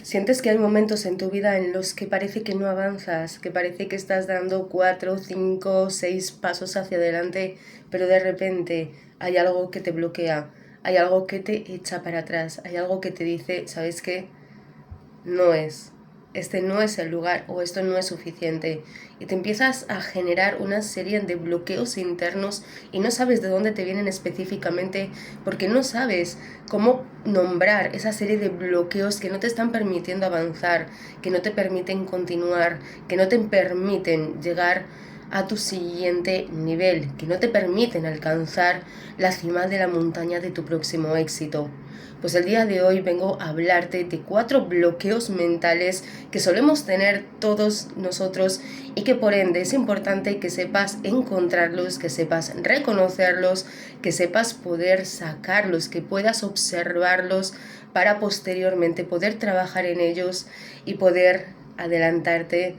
Sientes que hay momentos en tu vida en los que parece que no avanzas, que parece que estás dando 4, 5, 6 pasos hacia adelante, pero de repente hay algo que te bloquea, hay algo que te echa para atrás, hay algo que te dice, ¿sabes qué? No es. Este no es el lugar o esto no es suficiente. Y te empiezas a generar una serie de bloqueos internos y no sabes de dónde te vienen específicamente porque no sabes cómo nombrar esa serie de bloqueos que no te están permitiendo avanzar, que no te permiten continuar, que no te permiten llegar a tu siguiente nivel, que no te permiten alcanzar la cima de la montaña de tu próximo éxito. Pues el día de hoy vengo a hablarte de 4 bloqueos mentales que solemos tener todos nosotros y que por ende es importante que sepas encontrarlos, que sepas reconocerlos, que sepas poder sacarlos, que puedas observarlos para posteriormente poder trabajar en ellos y poder adelantarte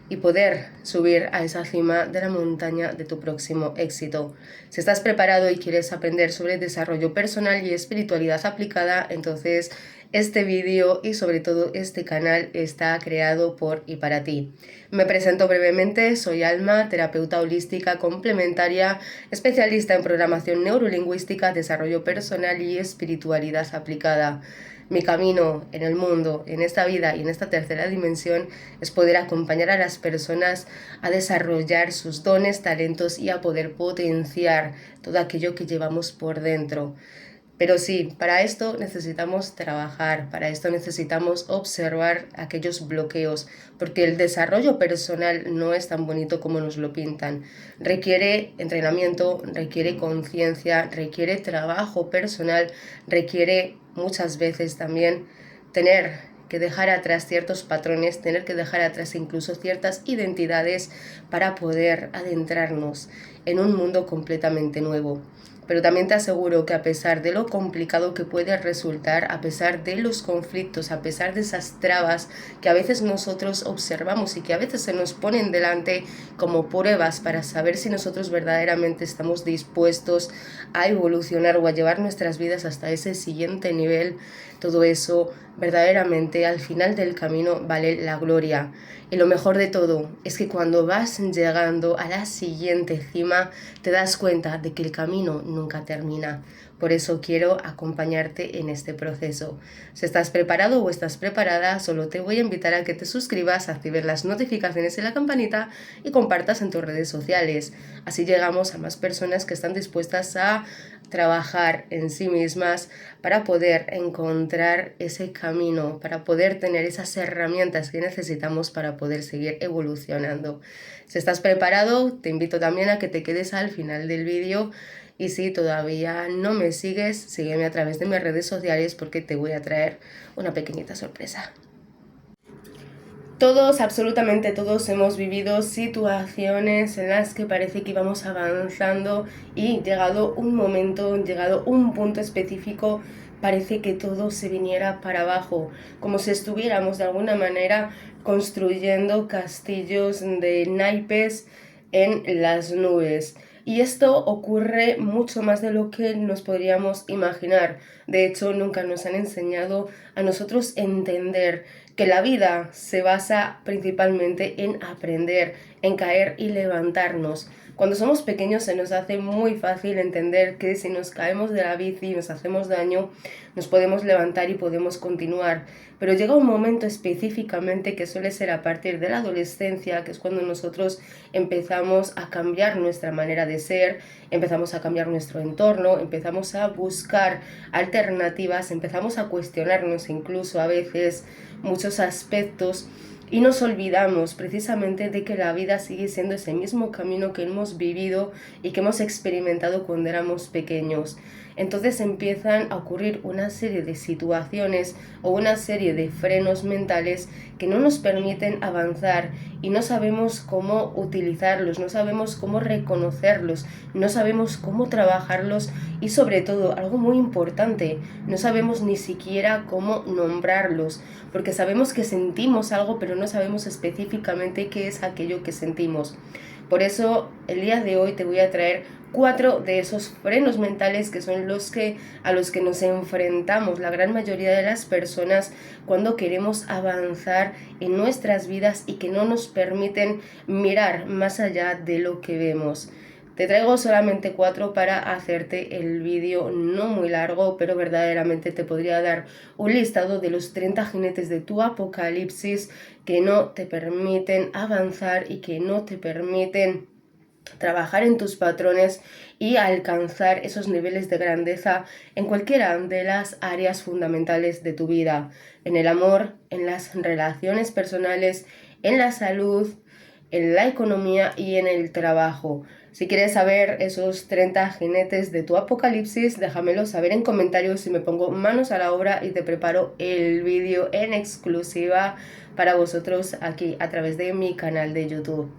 y poder subir a esa cima de la montaña de tu próximo éxito. Si estás preparado y quieres aprender sobre desarrollo personal y espiritualidad aplicada, entonces este vídeo y sobre todo este canal está creado por y para ti. Me presento brevemente, soy Alma, terapeuta holística complementaria, especialista en programación neurolingüística, desarrollo personal y espiritualidad aplicada. Mi camino en el mundo, en esta vida y en esta tercera dimensión es poder acompañar a las personas a desarrollar sus dones, talentos y a poder potenciar todo aquello que llevamos por dentro. Pero sí, para esto necesitamos trabajar, para esto necesitamos observar aquellos bloqueos, porque el desarrollo personal no es tan bonito como nos lo pintan. Requiere entrenamiento, requiere conciencia, requiere trabajo personal, requiere muchas veces también tener que dejar atrás ciertos patrones, tener que dejar atrás incluso ciertas identidades para poder adentrarnos en un mundo completamente nuevo. Pero también te aseguro que a pesar de lo complicado que puede resultar, a pesar de los conflictos, a pesar de esas trabas que a veces nosotros observamos y que a veces se nos ponen delante como pruebas para saber si nosotros verdaderamente estamos dispuestos a evolucionar o a llevar nuestras vidas hasta ese siguiente nivel, todo eso verdaderamente al final del camino vale la gloria. Y lo mejor de todo es que cuando vas llegando a la siguiente cima te das cuenta de que el camino nunca termina. Por eso quiero acompañarte en este proceso. Si estás preparado o estás preparada, solo te voy a invitar a que te suscribas, actives las notificaciones y la campanita y compartas en tus redes sociales. Así llegamos a más personas que están dispuestas a trabajar en sí mismas para poder encontrar ese camino, para poder tener esas herramientas que necesitamos para poder seguir evolucionando. Si estás preparado, te invito también a que te quedes al final del vídeo y si todavía no me sigues, sígueme a través de mis redes sociales porque te voy a traer una pequeñita sorpresa. Todos, absolutamente todos, hemos vivido situaciones en las que parece que íbamos avanzando y llegado un momento, llegado un punto específico, parece que todo se viniera para abajo, como si estuviéramos de alguna manera construyendo castillos de naipes en las nubes. Y esto ocurre mucho más de lo que nos podríamos imaginar. De hecho, nunca nos han enseñado a nosotros entender que la vida se basa principalmente en aprender, en caer y levantarnos. Cuando somos pequeños se nos hace muy fácil entender que si nos caemos de la bici y nos hacemos daño, nos podemos levantar y podemos continuar. Pero llega un momento específicamente que suele ser a partir de la adolescencia, que es cuando nosotros empezamos a cambiar nuestra manera de ser, empezamos a cambiar nuestro entorno, empezamos a buscar alternativas, empezamos a cuestionarnos incluso a veces muchos aspectos y nos olvidamos precisamente de que la vida sigue siendo ese mismo camino que hemos vivido y que hemos experimentado cuando éramos pequeños. Entonces empiezan a ocurrir una serie de situaciones o una serie de frenos mentales que no nos permiten avanzar y no sabemos cómo utilizarlos, no sabemos cómo reconocerlos, no sabemos cómo trabajarlos y sobre todo, algo muy importante, no sabemos ni siquiera cómo nombrarlos, porque sabemos que sentimos algo pero no sabemos específicamente qué es aquello que sentimos. Por eso el día de hoy te voy a traer 4 de esos frenos mentales que son a los que nos enfrentamos la gran mayoría de las personas cuando queremos avanzar en nuestras vidas y que no nos permiten mirar más allá de lo que vemos. Te traigo solamente 4 para hacerte el vídeo no muy largo, pero verdaderamente te podría dar un listado de los 30 jinetes de tu apocalipsis que no te permiten avanzar y que no te permiten trabajar en tus patrones y alcanzar esos niveles de grandeza en cualquiera de las áreas fundamentales de tu vida, en el amor, en las relaciones personales, en la salud, en la economía y en el trabajo. Si quieres saber esos 30 jinetes de tu apocalipsis, déjamelo saber en comentarios y me pongo manos a la obra y te preparo el vídeo en exclusiva para vosotros aquí a través de mi canal de YouTube.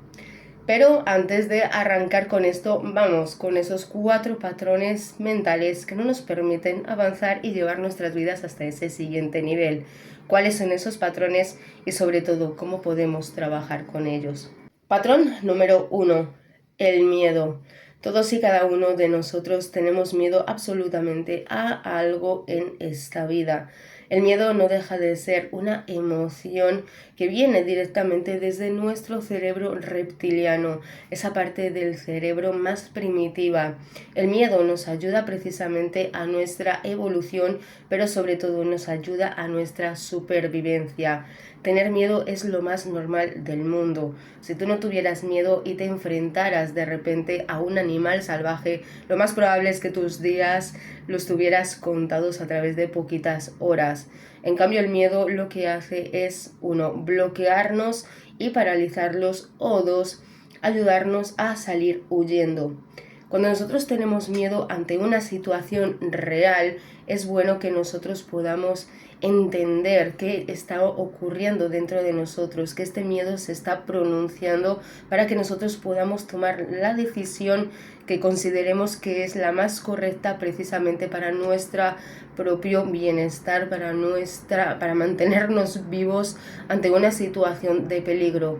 Pero antes de arrancar con esto, vamos con esos 4 patrones mentales que no nos permiten avanzar y llevar nuestras vidas hasta ese siguiente nivel. ¿Cuáles son esos patrones y sobre todo cómo podemos trabajar con ellos? Patrón número 1, el miedo. Todos y cada uno de nosotros tenemos miedo absolutamente a algo en esta vida. El miedo no deja de ser una emoción que viene directamente desde nuestro cerebro reptiliano, esa parte del cerebro más primitiva. El miedo nos ayuda precisamente a nuestra evolución, pero sobre todo nos ayuda a nuestra supervivencia. Tener miedo es lo más normal del mundo. Si tú no tuvieras miedo y te enfrentaras de repente a un animal salvaje, lo más probable es que tus días los tuvieras contados a través de poquitas horas. En cambio, el miedo lo que hace es, 1, bloquearnos y paralizarlos, o 2, ayudarnos a salir huyendo. Cuando nosotros tenemos miedo ante una situación real, es bueno que nosotros podamos entender qué está ocurriendo dentro de nosotros, que este miedo se está pronunciando para que nosotros podamos tomar la decisión que consideremos que es la más correcta precisamente para nuestro propio bienestar, para mantenernos vivos ante una situación de peligro.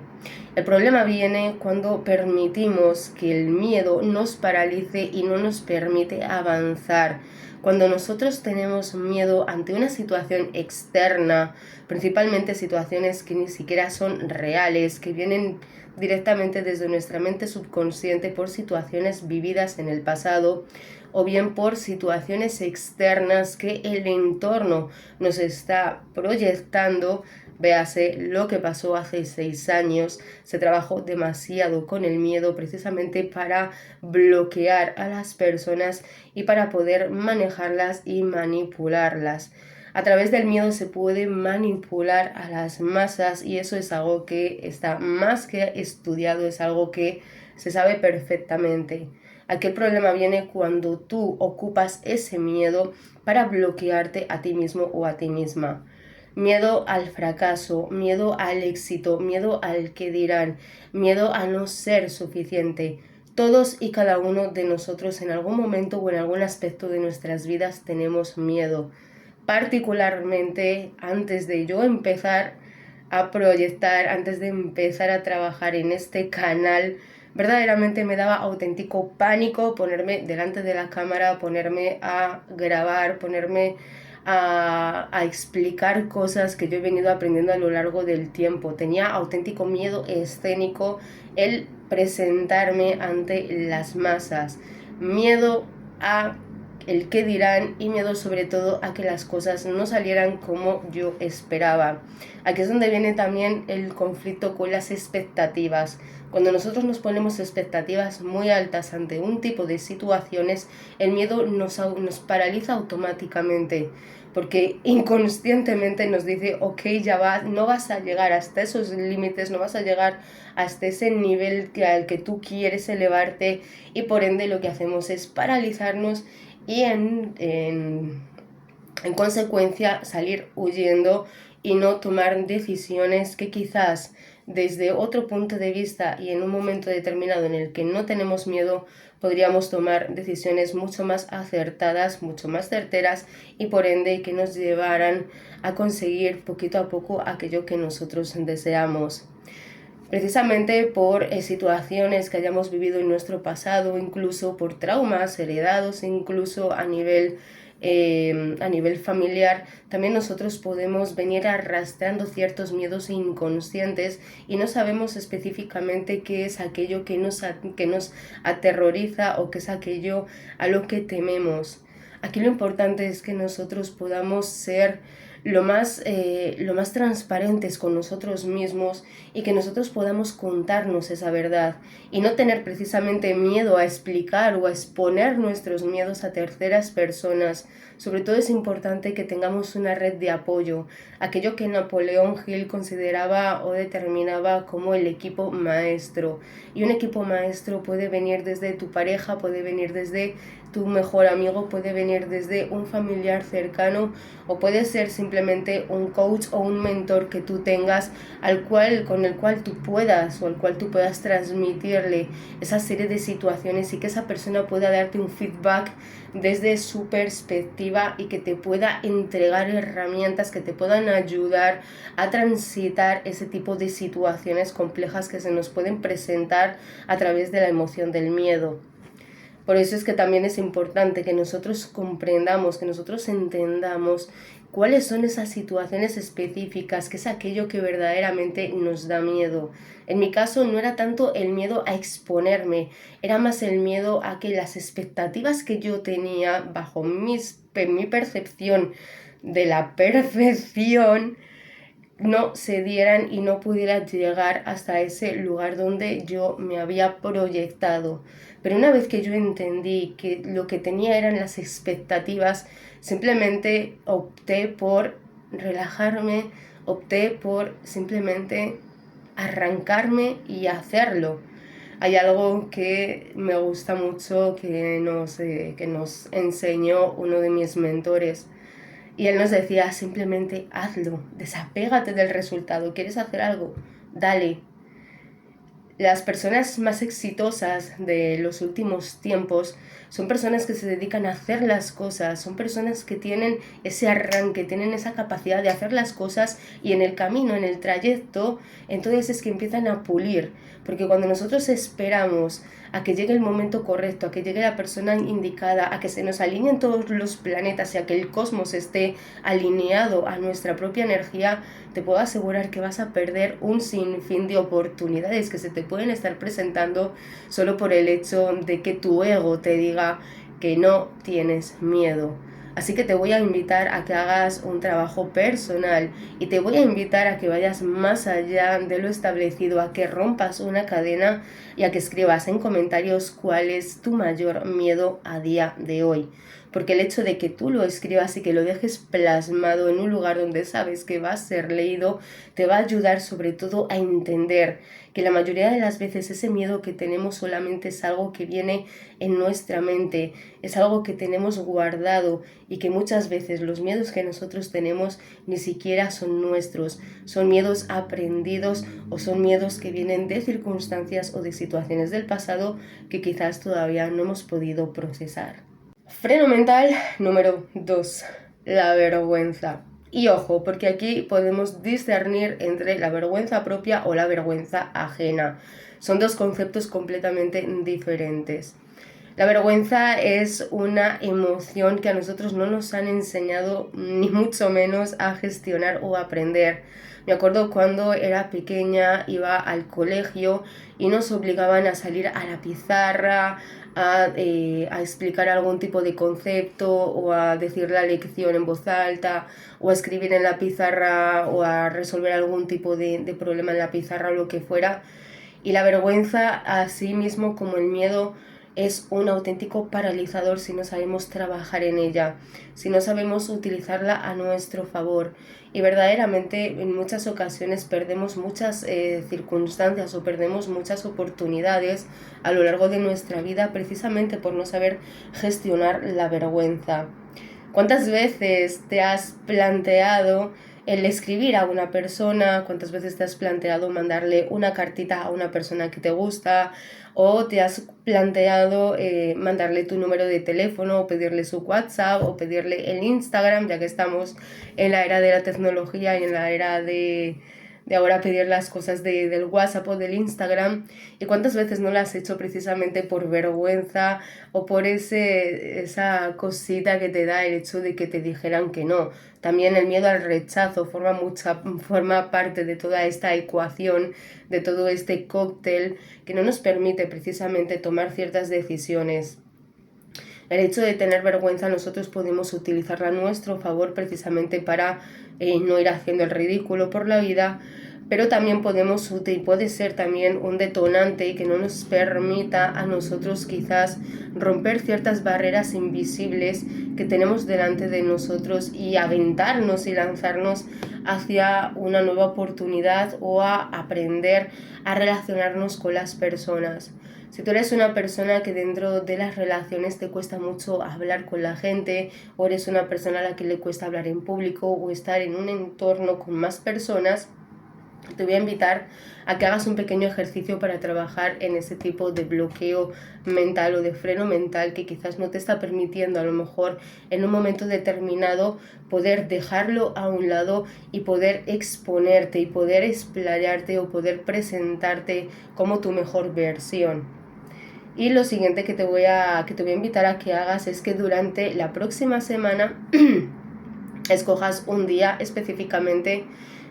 El problema viene cuando permitimos que el miedo nos paralice y no nos permite avanzar. Cuando nosotros tenemos miedo ante una situación externa, principalmente situaciones que ni siquiera son reales, que vienen directamente desde nuestra mente subconsciente por situaciones vividas en el pasado, o bien por situaciones externas que el entorno nos está proyectando. Véase lo que pasó hace 6 años, se trabajó demasiado con el miedo precisamente para bloquear a las personas y para poder manejarlas y manipularlas. A través del miedo se puede manipular a las masas y eso es algo que está más que estudiado, es algo que se sabe perfectamente. Aquí el problema viene cuando tú ocupas ese miedo para bloquearte a ti mismo o a ti misma. Miedo al fracaso, miedo al éxito, miedo al que dirán, miedo a no ser suficiente. Todos y cada uno de nosotros en algún momento o en algún aspecto de nuestras vidas tenemos miedo. Particularmente antes de yo empezar a proyectar, antes de empezar a trabajar en este canal, verdaderamente me daba auténtico pánico ponerme delante de la cámara, ponerme a grabar, ponerme a explicar cosas que yo he venido aprendiendo a lo largo del tiempo. Tenía auténtico miedo escénico el presentarme ante las masas, miedo a el qué dirán y miedo sobre todo a que las cosas no salieran como yo esperaba. Aquí es donde viene también el conflicto con las expectativas. Cuando nosotros nos ponemos expectativas muy altas ante un tipo de situaciones, el miedo nos paraliza automáticamente, porque inconscientemente nos dice, ok, ya va, no vas a llegar hasta esos límites, no vas a llegar hasta ese nivel al que tú quieres elevarte, y por ende lo que hacemos es paralizarnos y en consecuencia salir huyendo y no tomar decisiones que quizás desde otro punto de vista y en un momento determinado en el que no tenemos miedo podríamos tomar decisiones mucho más acertadas, mucho más certeras y por ende que nos llevaran a conseguir poquito a poco aquello que nosotros deseamos. precisamente por situaciones que hayamos vivido en nuestro pasado, incluso por traumas heredados, incluso a nivel familiar. También nosotros podemos venir arrastrando ciertos miedos inconscientes y no sabemos específicamente qué es aquello que nos aterroriza o qué es aquello a lo que tememos. Aquí lo importante es que nosotros podamos ser lo más transparentes con nosotros mismos y que nosotros podamos contarnos esa verdad y no tener precisamente miedo a explicar o a exponer nuestros miedos a terceras personas. Sobre todo es importante que tengamos una red de apoyo, aquello que Napoleón Hill consideraba o determinaba como el equipo maestro. Y un equipo maestro puede venir desde tu pareja, puede venir desde tu mejor amigo, puede venir desde un familiar cercano o puede ser simplemente un coach o un mentor que tú tengas con el cual tú puedas transmitirle esa serie de situaciones y que esa persona pueda darte un feedback desde su perspectiva y que te pueda entregar herramientas que te puedan ayudar a transitar ese tipo de situaciones complejas que se nos pueden presentar a través de la emoción del miedo. Por eso es que también es importante que nosotros comprendamos, que nosotros entendamos cuáles son esas situaciones específicas, que es aquello que verdaderamente nos da miedo. En mi caso no era tanto el miedo a exponerme, era más el miedo a que las expectativas que yo tenía bajo mi percepción de la perfección no se dieran y no pudiera llegar hasta ese lugar donde yo me había proyectado. Pero una vez que yo entendí que lo que tenía eran las expectativas, simplemente opté por relajarme, opté por simplemente arrancarme y hacerlo. Hay algo que me gusta mucho que nos enseñó uno de mis mentores. Y él nos decía, simplemente hazlo, desapégate del resultado. ¿Quieres hacer algo? Dale. Las personas más exitosas de los últimos tiempos son personas que se dedican a hacer las cosas, son personas que tienen ese arranque, tienen esa capacidad de hacer las cosas y en el camino, en el trayecto, entonces es que empiezan a pulir. Porque cuando nosotros esperamos a que llegue el momento correcto, a que llegue la persona indicada, a que se nos alineen todos los planetas y a que el cosmos esté alineado a nuestra propia energía, te puedo asegurar que vas a perder un sinfín de oportunidades que se te pueden estar presentando solo por el hecho de que tu ego te diga que no tienes miedo. Así que te voy a invitar a que hagas un trabajo personal y te voy a invitar a que vayas más allá de lo establecido, a que rompas una cadena y a que escribas en comentarios cuál es tu mayor miedo a día de hoy. Porque el hecho de que tú lo escribas y que lo dejes plasmado en un lugar donde sabes que va a ser leído, te va a ayudar sobre todo a entender que la mayoría de las veces ese miedo que tenemos solamente es algo que viene en nuestra mente, es algo que tenemos guardado y que muchas veces los miedos que nosotros tenemos ni siquiera son nuestros, son miedos aprendidos o son miedos que vienen de circunstancias o de situaciones del pasado que quizás todavía no hemos podido procesar. Freno mental número 2, la vergüenza. Y ojo, porque aquí podemos discernir entre la vergüenza propia o la vergüenza ajena. Son dos conceptos completamente diferentes. La vergüenza es una emoción que a nosotros no nos han enseñado ni mucho menos a gestionar o a aprender. Me acuerdo cuando era pequeña, iba al colegio y nos obligaban a salir a la pizarra, a explicar algún tipo de concepto o a decir la lección en voz alta o a escribir en la pizarra o a resolver algún tipo de problema en la pizarra o lo que fuera. Y la vergüenza, así mismo como el miedo, es un auténtico paralizador si no sabemos trabajar en ella, si no sabemos utilizarla a nuestro favor. Y verdaderamente en muchas ocasiones perdemos muchas circunstancias o perdemos muchas oportunidades a lo largo de nuestra vida precisamente por no saber gestionar la vergüenza. ¿Cuántas veces te has planteado el escribir a una persona? ¿Cuántas veces te has planteado mandarle una cartita a una persona que te gusta? ¿O te has planteado mandarle tu número de teléfono o pedirle su WhatsApp o pedirle el Instagram, ya que estamos en la era de la tecnología y en la era de ahora pedir las cosas del WhatsApp o del Instagram, y cuántas veces no las has hecho precisamente por vergüenza o por esa cosita que te da el hecho de que te dijeran que no. También el miedo al rechazo forma parte de toda esta ecuación, de todo este cóctel que no nos permite precisamente tomar ciertas decisiones. El hecho de tener vergüenza nosotros podemos utilizarla a nuestro favor precisamente para no ir haciendo el ridículo por la vida, pero también puede ser también un detonante que no nos permita a nosotros quizás romper ciertas barreras invisibles que tenemos delante de nosotros y aventarnos y lanzarnos hacia una nueva oportunidad o a aprender a relacionarnos con las personas. Si tú eres una persona que dentro de las relaciones te cuesta mucho hablar con la gente, o eres una persona a la que le cuesta hablar en público o estar en un entorno con más personas, te voy a invitar a que hagas un pequeño ejercicio para trabajar en ese tipo de bloqueo mental o de freno mental que quizás no te está permitiendo a lo mejor en un momento determinado poder dejarlo a un lado y poder exponerte y poder explayarte o poder presentarte como tu mejor versión. Y lo siguiente que te voy a invitar a que hagas es que durante la próxima semana escojas un día específicamente,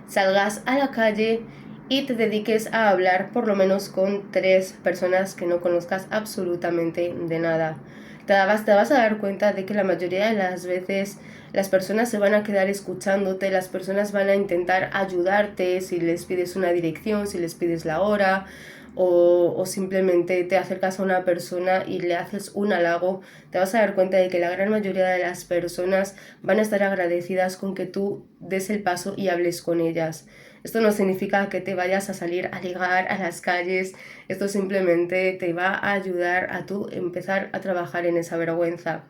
salgas a la calle y te dediques a hablar por lo menos con 3 personas que no conozcas absolutamente de nada. Te vas a dar cuenta de que la mayoría de las veces las personas se van a quedar escuchándote, las personas van a intentar ayudarte si les pides una dirección, si les pides la hora, o simplemente te acercas a una persona y le haces un halago. Te vas a dar cuenta de que la gran mayoría de las personas van a estar agradecidas con que tú des el paso y hables con ellas. Esto no significa que te vayas a salir a ligar a las calles, esto simplemente te va a ayudar a tú empezar a trabajar en esa vergüenza.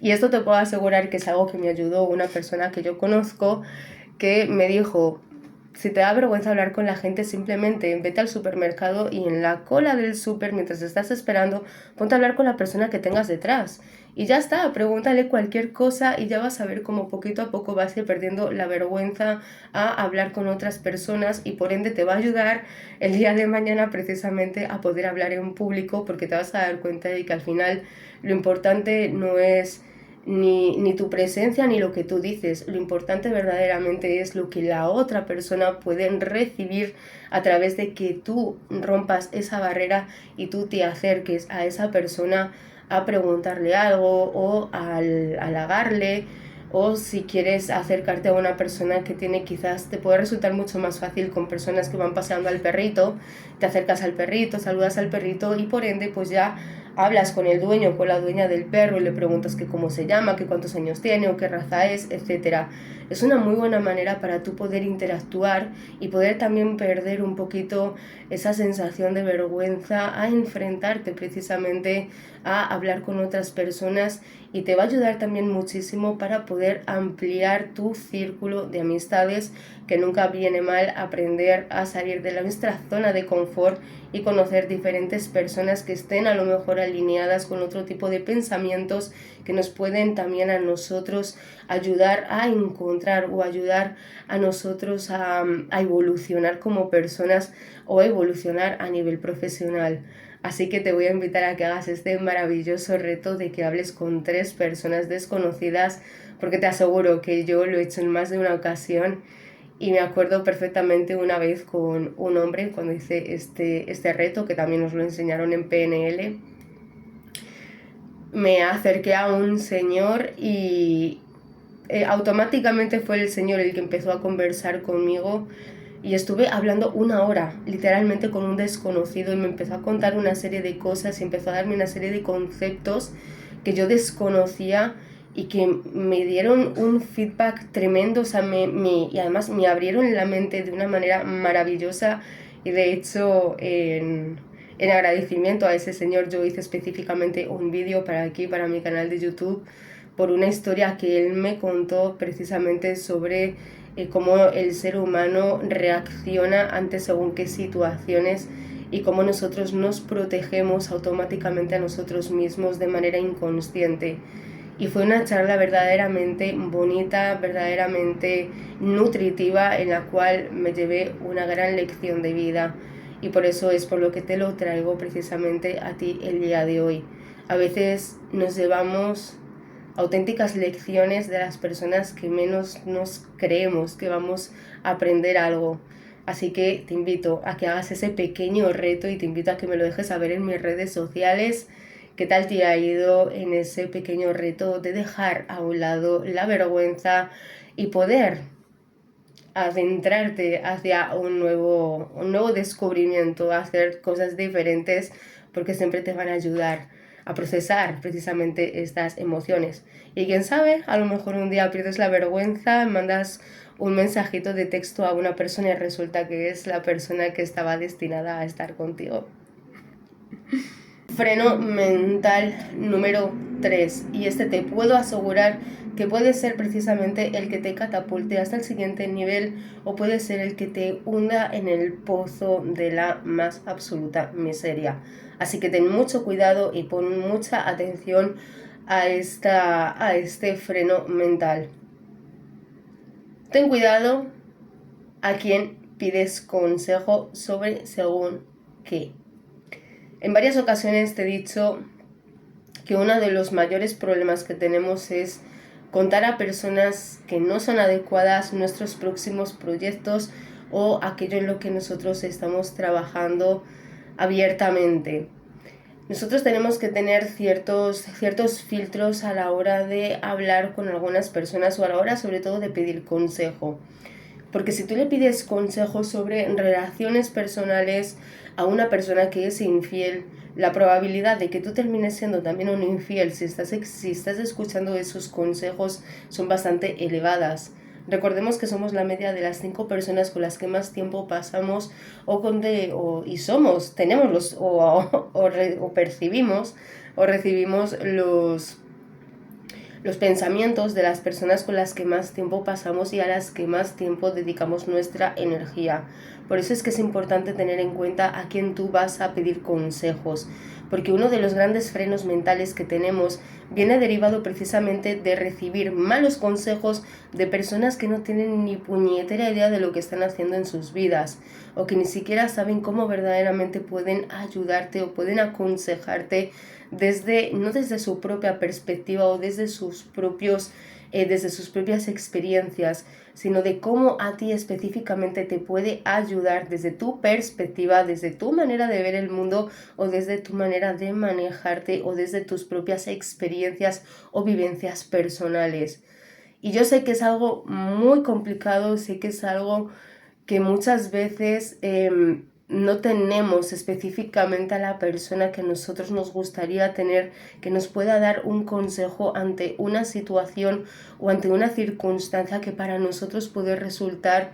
Y esto te puedo asegurar que es algo que me ayudó una persona que yo conozco, que me dijo: si te da vergüenza hablar con la gente, simplemente vete al supermercado y en la cola del súper, mientras estás esperando, ponte a hablar con la persona que tengas detrás. Y ya está, pregúntale cualquier cosa y ya vas a ver cómo poquito a poco vas a ir perdiendo la vergüenza a hablar con otras personas, y por ende te va a ayudar el día de mañana precisamente a poder hablar en público, porque te vas a dar cuenta de que al final lo importante no es ni tu presencia ni lo que tú dices. Lo importante verdaderamente es lo que la otra persona puede recibir a través de que tú rompas esa barrera y tú te acerques a esa persona a preguntarle algo o a halagarle, o si quieres acercarte a una persona que tiene, quizás te puede resultar mucho más fácil con personas que van paseando al perrito, te acercas al perrito, saludas al perrito y por ende pues ya hablas con el dueño o con la dueña del perro y le preguntas que cómo se llama, que cuántos años tiene o qué raza es, etc. Es una muy buena manera para tú poder interactuar y poder también perder un poquito esa sensación de vergüenza a enfrentarte precisamente a hablar con otras personas, y te va a ayudar también muchísimo para poder ampliar tu círculo de amistades, que nunca viene mal aprender a salir de nuestra zona de confort y conocer diferentes personas que estén a lo mejor alineadas con otro tipo de pensamientos que nos pueden también a nosotros ayudar a encontrar o ayudar a nosotros a evolucionar como personas o evolucionar a nivel profesional. Así que te voy a invitar a que hagas este maravilloso reto de que hables con 3 personas desconocidas, porque te aseguro que yo lo he hecho en más de una ocasión. Y me acuerdo perfectamente una vez con un hombre, cuando hice este reto, que también nos lo enseñaron en PNL, me acerqué a un señor y automáticamente fue el señor el que empezó a conversar conmigo, y estuve hablando 1 hora, literalmente, con un desconocido, y me empezó a contar una serie de cosas y empezó a darme una serie de conceptos que yo desconocía y que me dieron un feedback tremendo, o sea, y además me abrieron la mente de una manera maravillosa. Y de hecho, en agradecimiento a ese señor, yo hice específicamente un vídeo para mi canal de YouTube, por una historia que él me contó precisamente sobre cómo el ser humano reacciona ante según qué situaciones y cómo nosotros nos protegemos automáticamente a nosotros mismos de manera inconsciente. Y fue una charla verdaderamente bonita, verdaderamente nutritiva, en la cual me llevé una gran lección de vida. Y por eso es por lo que te lo traigo precisamente a ti el día de hoy. A veces nos llevamos auténticas lecciones de las personas que menos nos creemos que vamos a aprender algo. Así que te invito a que hagas ese pequeño reto y te invito a que me lo dejes saber en mis redes sociales. ¿Qué tal te ha ido en ese pequeño reto de dejar a un lado la vergüenza y poder adentrarte hacia un nuevo descubrimiento, a hacer cosas diferentes, porque siempre te van a ayudar a procesar precisamente estas emociones? Y quién sabe, a lo mejor un día pierdes la vergüenza, mandas un mensajito de texto a una persona y resulta que es la persona que estaba destinada a estar contigo. Freno mental número 3, y este te puedo asegurar que puede ser precisamente el que te catapulte hasta el siguiente nivel, o puede ser el que te hunda en el pozo de la más absoluta miseria. Así que ten mucho cuidado y pon mucha atención a este freno mental. Ten cuidado a quien pides consejo sobre según qué. En varias ocasiones te he dicho que uno de los mayores problemas que tenemos es contar a personas que no son adecuadas nuestros próximos proyectos o aquello en lo que nosotros estamos trabajando abiertamente. Nosotros tenemos que tener ciertos filtros a la hora de hablar con algunas personas, o a la hora sobre todo de pedir consejo. Porque si tú le pides consejos sobre relaciones personales a una persona que es infiel, la probabilidad de que tú termines siendo también un infiel si estás escuchando esos consejos son bastante elevadas. Recordemos que somos la media de las 5 personas con las que más tiempo pasamos percibimos o recibimos los pensamientos de las personas con las que más tiempo pasamos y a las que más tiempo dedicamos nuestra energía. Por eso es que es importante tener en cuenta a quién tú vas a pedir consejos, porque uno de los grandes frenos mentales que tenemos viene derivado precisamente de recibir malos consejos de personas que no tienen ni puñetera idea de lo que están haciendo en sus vidas, o que ni siquiera saben cómo verdaderamente pueden ayudarte o pueden aconsejarte no desde su propia perspectiva o desde sus propias experiencias, sino de cómo a ti específicamente te puede ayudar desde tu perspectiva, desde tu manera de ver el mundo, o desde tu manera de manejarte, o desde tus propias experiencias o vivencias personales. Y yo sé que es algo muy complicado, sé que es algo que muchas veces no tenemos específicamente a la persona que a nosotros nos gustaría tener, que nos pueda dar un consejo ante una situación o ante una circunstancia que para nosotros puede resultar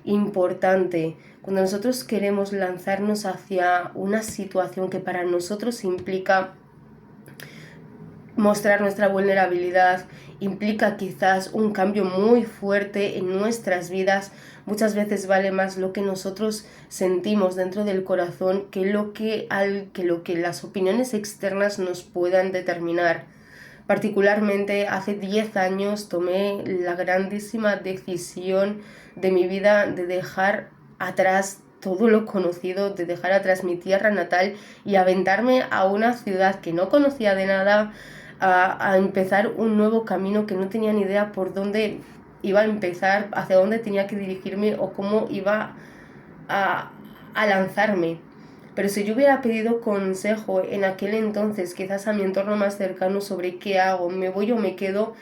importante. Cuando nosotros queremos lanzarnos hacia una situación que para nosotros implica mostrar nuestra vulnerabilidad, implica quizás un cambio muy fuerte en nuestras vidas, muchas veces vale más lo que nosotros sentimos dentro del corazón que lo que las opiniones externas nos puedan determinar. Particularmente hace 10 años tomé la grandísima decisión de mi vida de dejar atrás todo lo conocido, de dejar atrás mi tierra natal y aventarme a una ciudad que no conocía de nada, a empezar un nuevo camino que no tenía ni idea por dónde iba a empezar, hacia dónde tenía que dirigirme o cómo iba a lanzarme. Pero si yo hubiera pedido consejo en aquel entonces, quizás a mi entorno más cercano, sobre qué hago, me voy o me quedo,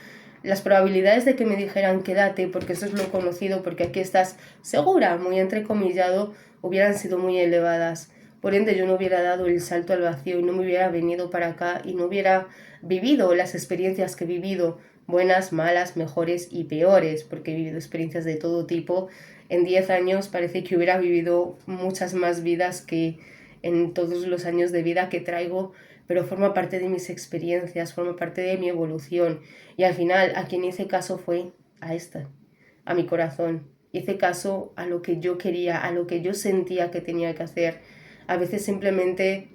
las probabilidades de que me dijeran quédate porque eso es lo conocido, porque aquí estás segura, muy entrecomillado, hubieran sido muy elevadas. Por ende, yo no hubiera dado el salto al vacío y no me hubiera venido para acá y no hubiera vivido las experiencias que he vivido, buenas, malas, mejores y peores, porque he vivido experiencias de todo tipo. En 10 años parece que hubiera vivido muchas más vidas que en todos los años de vida que traigo, pero forma parte de mis experiencias, forma parte de mi evolución. Y al final, a quien hice caso fue a mi corazón. Hice caso a lo que yo quería, a lo que yo sentía que tenía que hacer. A veces simplemente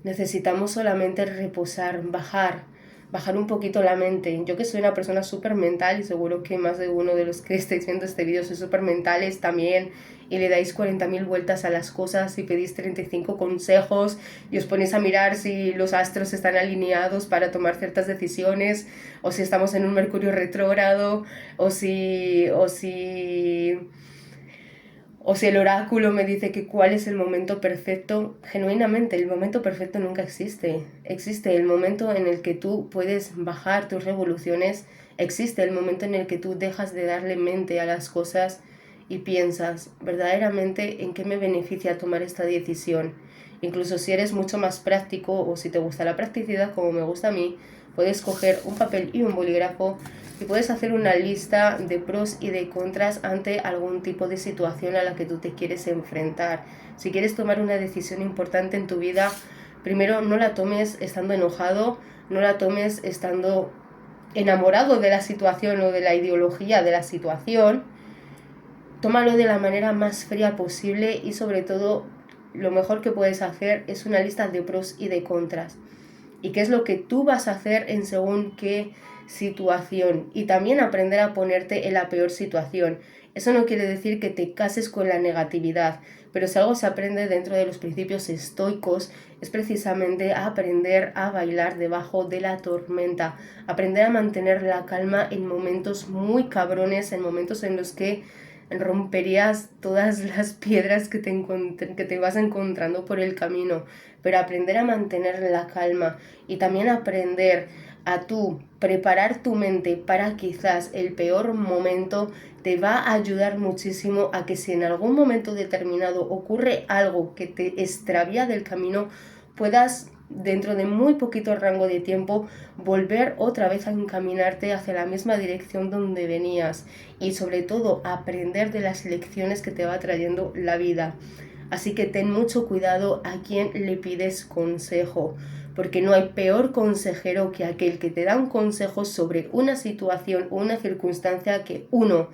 necesitamos solamente reposar, bajar bajar un poquito la mente. Yo que soy una persona súper mental y seguro que más de uno de los que estáis viendo este vídeo sois súper mentales también y le dais 40.000 vueltas a las cosas y pedís 35 consejos y os ponéis a mirar si los astros están alineados para tomar ciertas decisiones o si estamos en un Mercurio retrógrado o si el oráculo me dice que cuál es el momento perfecto. Genuinamente, el momento perfecto nunca existe. Existe el momento en el que tú puedes bajar tus revoluciones. Existe el momento en el que tú dejas de darle mente a las cosas y piensas verdaderamente en qué me beneficia tomar esta decisión. Incluso si eres mucho más práctico o si te gusta la practicidad como me gusta a mí, puedes coger un papel y un bolígrafo y puedes hacer una lista de pros y de contras ante algún tipo de situación a la que tú te quieres enfrentar. Si quieres tomar una decisión importante en tu vida, primero no la tomes estando enojado, no la tomes estando enamorado de la situación o de la ideología de la situación. Tómalo de la manera más fría posible y sobre todo lo mejor que puedes hacer es una lista de pros y de contras. Y qué es lo que tú vas a hacer en según qué situación y también aprender a ponerte en la peor situación. Eso no quiere decir que te cases con la negatividad, pero si algo se aprende dentro de los principios estoicos es precisamente a aprender a bailar debajo de la tormenta, aprender a mantener la calma en momentos muy cabrones, en momentos en los que romperías todas las piedras que te vas encontrando por el camino, pero aprender a mantener la calma y también aprender a tú preparar tu mente para quizás el peor momento te va a ayudar muchísimo a que si en algún momento determinado ocurre algo que te extravía del camino, puedas dentro de muy poquito rango de tiempo volver otra vez a encaminarte hacia la misma dirección donde venías y sobre todo aprender de las lecciones que te va trayendo la vida. Así que ten mucho cuidado a quien le pides consejo, porque no hay peor consejero que aquel que te da un consejo sobre una situación o una circunstancia que uno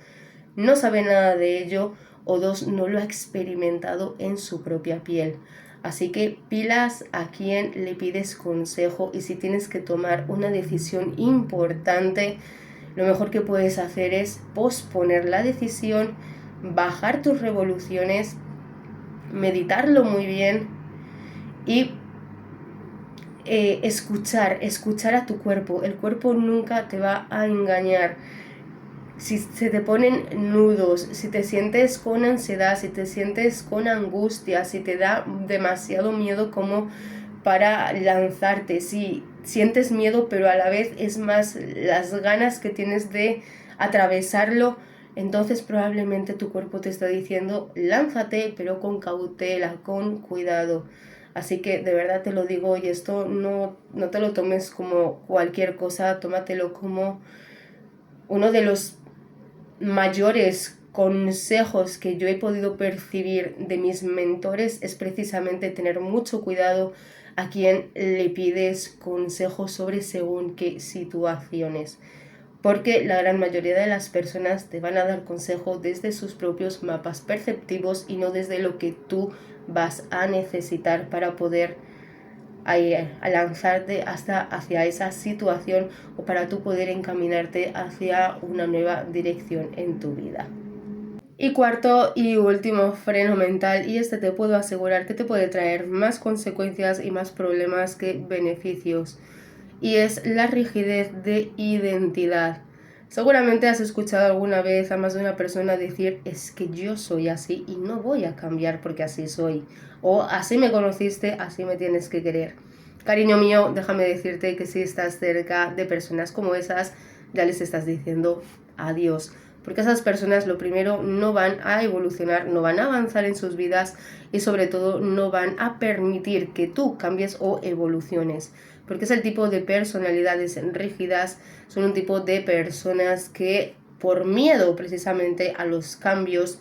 no sabe nada de ello o dos no lo ha experimentado en su propia piel. Así que pilas a quien le pides consejo y si tienes que tomar una decisión importante, lo mejor que puedes hacer es posponer la decisión, bajar tus revoluciones, meditarlo muy bien y escuchar a tu cuerpo. El cuerpo nunca te va a engañar. Si se te ponen nudos, si te sientes con ansiedad, si te sientes con angustia, si te da demasiado miedo como para lanzarte, si sientes miedo pero a la vez es más las ganas que tienes de atravesarlo, entonces probablemente tu cuerpo te está diciendo lánzate pero con cautela, con cuidado. Así que de verdad te lo digo y esto no te lo tomes como cualquier cosa, tómatelo como uno de los mayores consejos que yo he podido percibir de mis mentores es precisamente tener mucho cuidado a quien le pides consejos sobre según qué situaciones, porque la gran mayoría de las personas te van a dar consejo desde sus propios mapas perceptivos y no desde lo que tú vas a necesitar para poder a lanzarte hasta hacia esa situación o para tú poder encaminarte hacia una nueva dirección en tu vida. Y cuarto y último freno mental, y este te puedo asegurar que te puede traer más consecuencias y más problemas que beneficios, y es la rigidez de identidad. Seguramente has escuchado alguna vez a más de una persona decir es que yo soy así y no voy a cambiar porque así soy, o así me conociste, así me tienes que querer. Cariño mío, déjame decirte que si estás cerca de personas como esas, ya les estás diciendo adiós, porque esas personas lo primero no van a evolucionar, no van a avanzar en sus vidas y sobre todo no van a permitir que tú cambies o evoluciones, porque es el tipo de personalidades rígidas, son un tipo de personas que por miedo precisamente a los cambios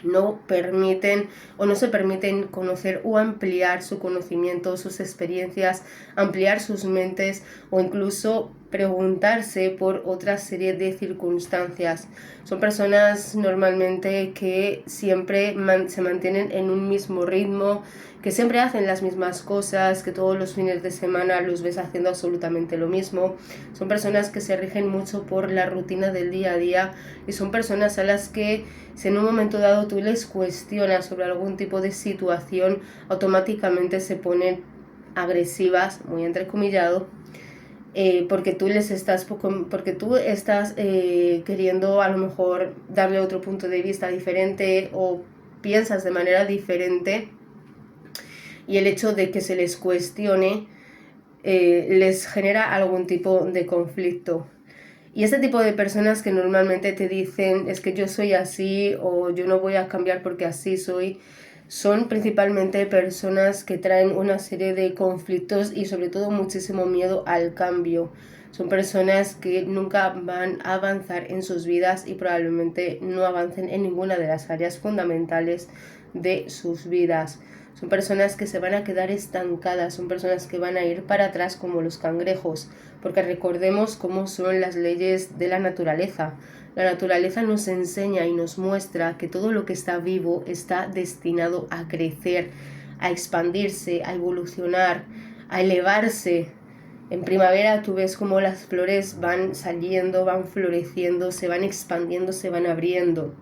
no permiten o no se permiten conocer o ampliar su conocimiento, sus experiencias, ampliar sus mentes o incluso preguntarse por otra serie de circunstancias. Son personas normalmente que siempre se mantienen en un mismo ritmo, que siempre hacen las mismas cosas, que todos los fines de semana los ves haciendo absolutamente lo mismo. Son personas que se rigen mucho por la rutina del día a día y son personas a las que si en un momento dado tú les cuestionas sobre algún tipo de situación, automáticamente se ponen agresivas, muy entrecomillado, porque tú estás queriendo a lo mejor darle otro punto de vista diferente o piensas de manera diferente, y el hecho de que se les cuestione les genera algún tipo de conflicto. Y este tipo de personas que normalmente te dicen es que yo soy así o yo no voy a cambiar porque así soy, son principalmente personas que traen una serie de conflictos y sobre todo muchísimo miedo al cambio. Son personas que nunca van a avanzar en sus vidas y probablemente no avancen en ninguna de las áreas fundamentales de sus vidas. Son personas que se van a quedar estancadas, son personas que van a ir para atrás como los cangrejos, porque recordemos cómo son las leyes de la naturaleza. La naturaleza nos enseña y nos muestra que todo lo que está vivo está destinado a crecer, a expandirse, a evolucionar, a elevarse. En primavera tú ves cómo las flores van saliendo, van floreciendo, se van expandiendo, se van abriendo.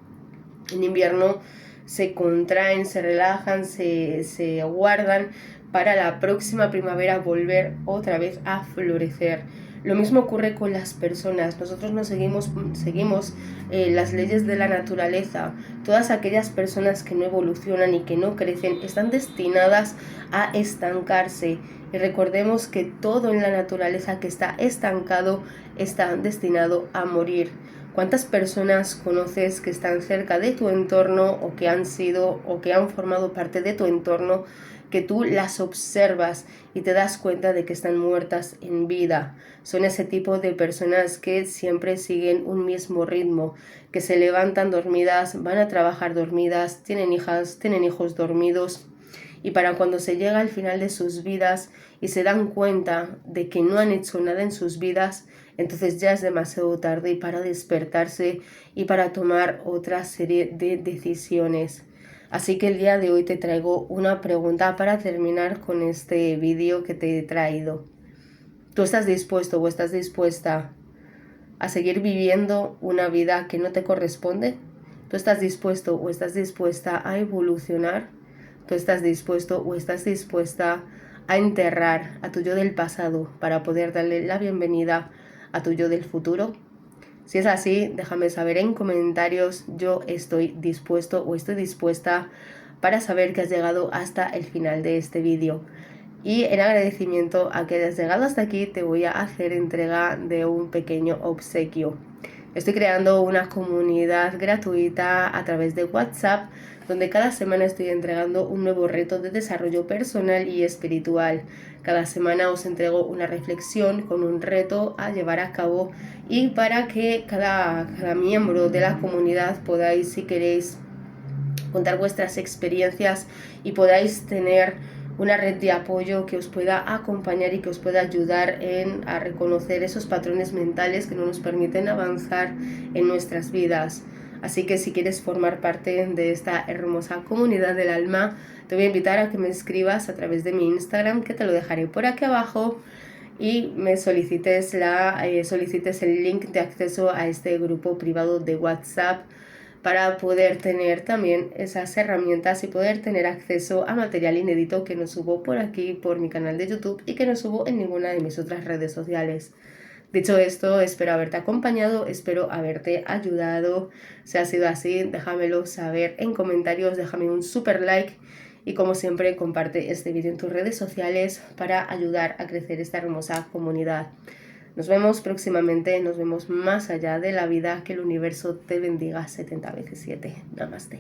En invierno se contraen, se relajan, se guardan para la próxima primavera volver otra vez a florecer. Lo mismo ocurre con las personas. Nosotros seguimos las leyes de la naturaleza. Todas aquellas personas que no evolucionan y que no crecen están destinadas a estancarse. Y recordemos que todo en la naturaleza que está estancado está destinado a morir. ¿Cuántas personas conoces que están cerca de tu entorno o que han sido o que han formado parte de tu entorno, que tú las observas y te das cuenta de que están muertas en vida? Son ese tipo de personas que siempre siguen un mismo ritmo, que se levantan dormidas, van a trabajar dormidas, tienen hijas, tienen hijos dormidos, y para cuando se llega al final de sus vidas y se dan cuenta de que no han hecho nada en sus vidas, entonces ya es demasiado tarde para despertarse y para tomar otra serie de decisiones. Así que el día de hoy te traigo una pregunta para terminar con este vídeo que te he traído. ¿Tú estás dispuesto o estás dispuesta a seguir viviendo una vida que no te corresponde? ¿Tú estás dispuesto o estás dispuesta a evolucionar? ¿Tú estás dispuesto o estás dispuesta a enterrar a tu yo del pasado para poder darle la bienvenida a tu yo del futuro? Si es así, déjame saber en comentarios. Yo estoy dispuesto o estoy dispuesta para saber que has llegado hasta el final de este vídeo. Y en agradecimiento a que hayas llegado hasta aquí, te voy a hacer entrega de un pequeño obsequio. Estoy creando una comunidad gratuita a través de WhatsApp, donde cada semana estoy entregando un nuevo reto de desarrollo personal y espiritual. Cada semana os entrego una reflexión con un reto a llevar a cabo, y para que cada miembro de la comunidad podáis, si queréis, contar vuestras experiencias y podáis tener una red de apoyo que os pueda acompañar y que os pueda ayudar a reconocer esos patrones mentales que no nos permiten avanzar en nuestras vidas. Así que si quieres formar parte de esta hermosa comunidad del alma, te voy a invitar a que me escribas a través de mi Instagram, que te lo dejaré por aquí abajo, y me solicites el link de acceso a este grupo privado de WhatsApp, para poder tener también esas herramientas y poder tener acceso a material inédito que no subo por aquí, por mi canal de YouTube, y que no subo en ninguna de mis otras redes sociales. Dicho esto, espero haberte acompañado, espero haberte ayudado. Si ha sido así, déjamelo saber en comentarios, déjame un super like y, como siempre, comparte este vídeo en tus redes sociales para ayudar a crecer esta hermosa comunidad. Nos vemos próximamente, nos vemos más allá de la vida. Que el universo te bendiga 70 veces 7. Namaste.